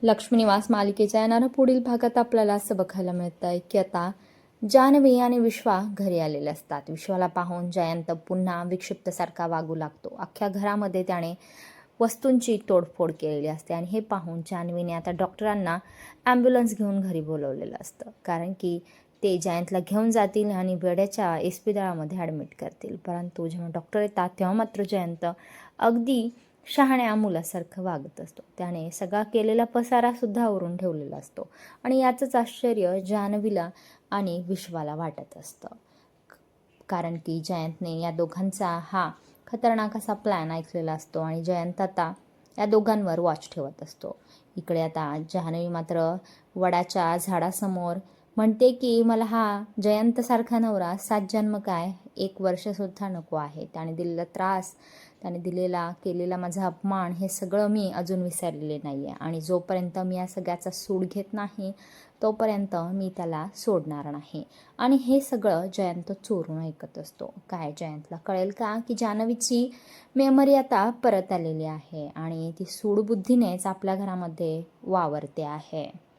लक्ष्मी निवास मालिकेच्या येणाऱ्या पुढील भागात आपल्याला असं बघायला मिळतं आहे की आता जान्हवी आणि विश्वा घरी आलेले असतात. विश्वाला पाहून जयंत पुन्हा विक्षिप्तसारखा वागू लागतो. अख्ख्या घरामध्ये त्याने वस्तूंची तोडफोड केलेली असते आणि हे पाहून जान्हवीने आता डॉक्टरांना ॲम्ब्युलन्स घेऊन घरी बोलवलेलं असतं, कारण की ते जयंतला घेऊन जातील आणि वेड्याच्या इस्पितळामध्ये ॲडमिट करतील. परंतु जेव्हा डॉक्टर येतात तेव्हा मात्र जयंत अगदी शहाण्या मुलासारखं वागत असतो. त्याने सगळा केलेला पसारासुद्धा आवरून ठेवलेला असतो आणि याचंच आश्चर्य जान्हवीला आणि विश्वाला वाटत असतं, कारण की जयंतने या दोघांचा हा खतरनाक असा प्लॅन ऐकलेला असतो आणि जयंत आता या दोघांवर वॉच ठेवत असतो. इकडे आता जान्हवी मात्र वडाच्या झाडासमोर म्हणते की मला हा जयंतसारखा नवरा 7 जन्म काय 1 वर्षसुद्धा नको आहे. त्याने दिलेला त्रास, त्याने केलेला माझा अपमान हे सगळं मी अजून विसरलेले नाही आहे आणि जोपर्यंत मी या सगळ्याचा सूड घेत नाही तोपर्यंत मी त्याला सोडणार नाही. आणि हे सगळं जयंत चोरून ऐकत असतो. काय जयंतला कळेल का की जान्हवीची मेमरी आता परत आलेली आहे आणि ती सूडबुद्धीनेच आपल्या घरामध्ये वावरते आहे.